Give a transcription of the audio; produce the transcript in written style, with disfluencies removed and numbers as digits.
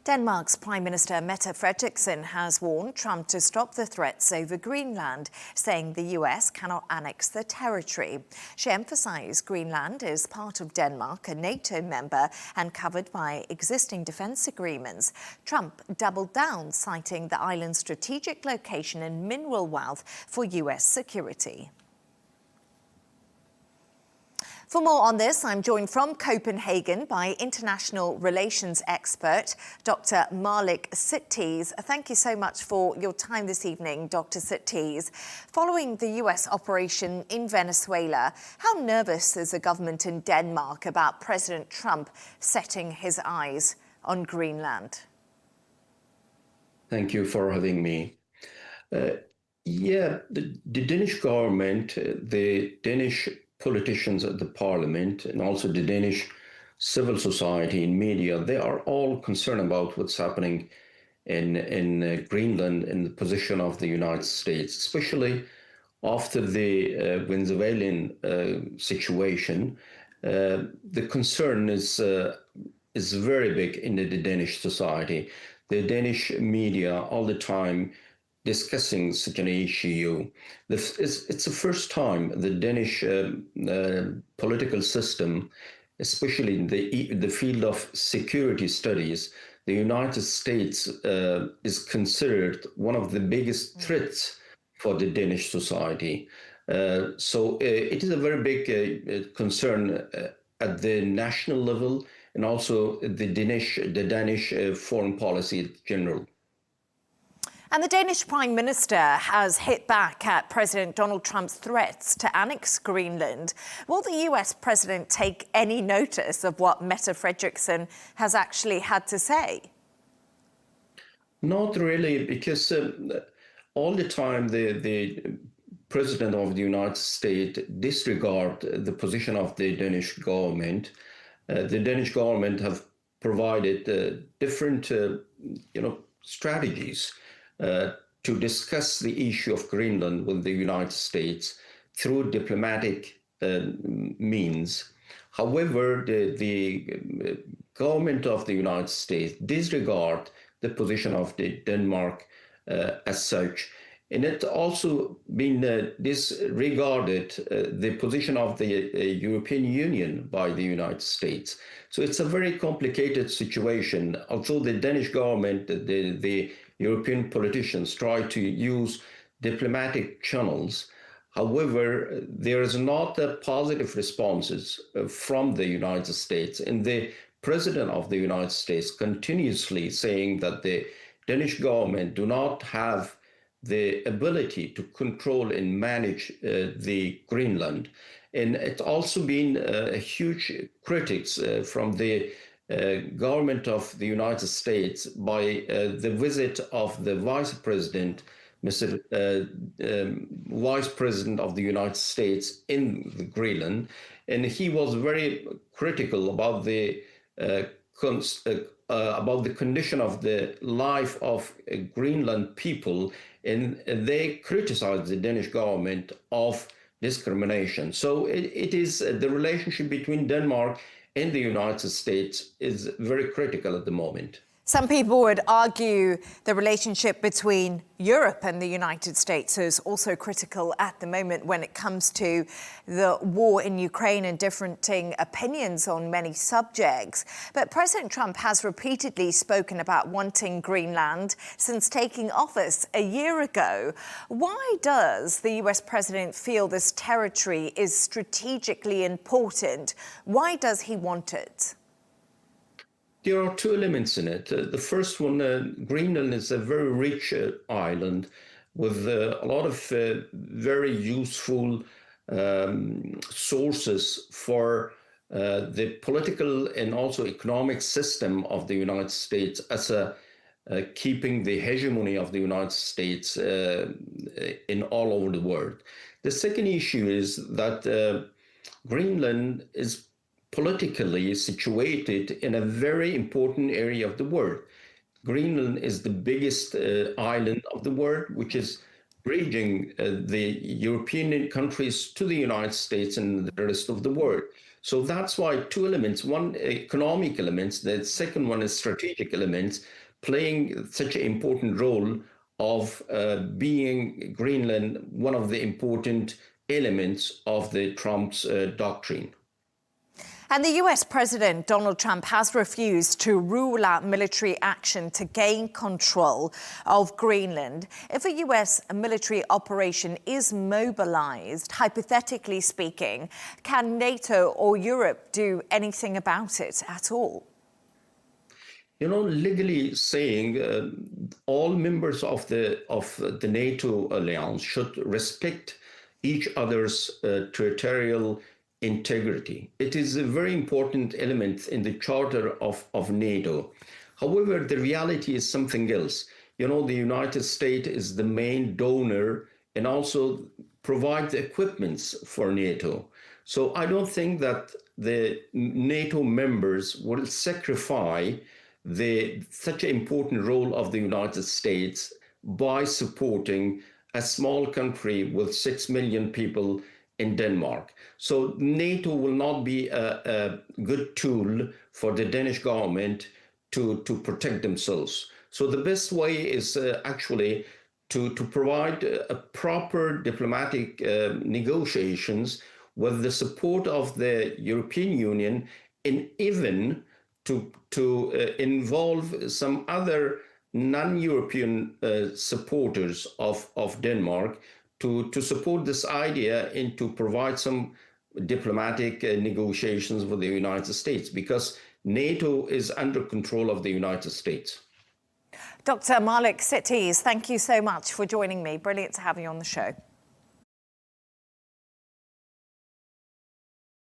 Denmark's Prime Minister Mette Frederiksen has warned Trump to stop the threats over Greenland, saying the US cannot annex the territory. She emphasised Greenland is part of Denmark, a NATO member, and covered by existing defence agreements. Trump doubled down, citing the island's strategic location and mineral wealth for US security. For more on this, I'm joined from Copenhagen by international relations expert, Dr. Malek Setiz. Thank you so much for your time this evening, Dr. Setiz. Following the US operation in Venezuela, how nervous is the government in Denmark about President Trump setting his eyes on Greenland? Thank you for having me. The Danish government, the Danish politicians at the parliament, and also the Danish civil society and media, they are all concerned about what's happening in Greenland and the position of the United States, especially after the Venezuelan situation. The concern is very big in the Danish society. The Danish media all the time discussing such an issue. It's the first time the Danish political system, especially in the field of security studies, the United States is considered one of the biggest threats for the Danish society. So it is a very big concern at the national level, and also the Danish foreign policy in general. And the Danish Prime Minister has hit back at President Donald Trump's threats to annex Greenland. Will the US President take any notice of what Mette Frederiksen has actually had to say? Not really, because all the time the President of the United States disregard the position of the Danish government. The Danish government have provided different strategies to discuss the issue of Greenland with the United States through diplomatic means. However, the government of the United States disregard the position of Denmark as such. And it also been disregarded the position of the European Union by the United States. So it's a very complicated situation. Although the Danish government, the European politicians try to use diplomatic channels, however, there is not a positive responses from the United States. And the President of the United States continuously saying that the Danish government do not have the ability to control and manage the Greenland. And it's also been a huge critics from the government of the United States by the visit of the Vice President, Vice President of the United States in the Greenland. And he was very critical about the condition of the life of Greenland people, and they criticized the Danish government of discrimination. So it is the relationship between Denmark and the United States is very critical at the moment. Some people would argue the relationship between Europe and the United States is also critical at the moment when it comes to the war in Ukraine and differing opinions on many subjects. But President Trump has repeatedly spoken about wanting Greenland since taking office a year ago. Why does the US president feel this territory is strategically important? Why does he want it? There are two elements in it. The first one, Greenland is a very rich island with a lot of very useful sources for the political and also economic system of the United States as keeping the hegemony of the United States in all over the world. The second issue is that Greenland is politically situated in a very important area of the world. Greenland is the biggest island of the world, which is bridging the European countries to the United States and the rest of the world. So that's why two elements, one economic elements, the second one is strategic elements, playing such an important role of being Greenland one of the important elements of the Trump's doctrine. And the US President Donald Trump has refused to rule out military action to gain control of Greenland. If a US military operation is mobilized, hypothetically speaking, can NATO or Europe do anything about it at all? You know, legally saying, all members of the NATO alliance should respect each other's territorial integrity. It is a very important element in the charter of NATO. However, the reality is something else. You know, the United States is the main donor and also provides equipments for NATO. So I don't think that the NATO members will sacrifice such an important role of the United States by supporting a small country with 6 million people in Denmark. So NATO will not be a good tool for the Danish government to protect themselves. So the best way is actually to provide a proper diplomatic negotiations with the support of the European Union, and even to involve some other non-European supporters of Denmark to support this idea and to provide some diplomatic negotiations with the United States, because NATO is under control of the United States. Dr. Malek Setiz, thank you so much for joining me. Brilliant to have you on the show.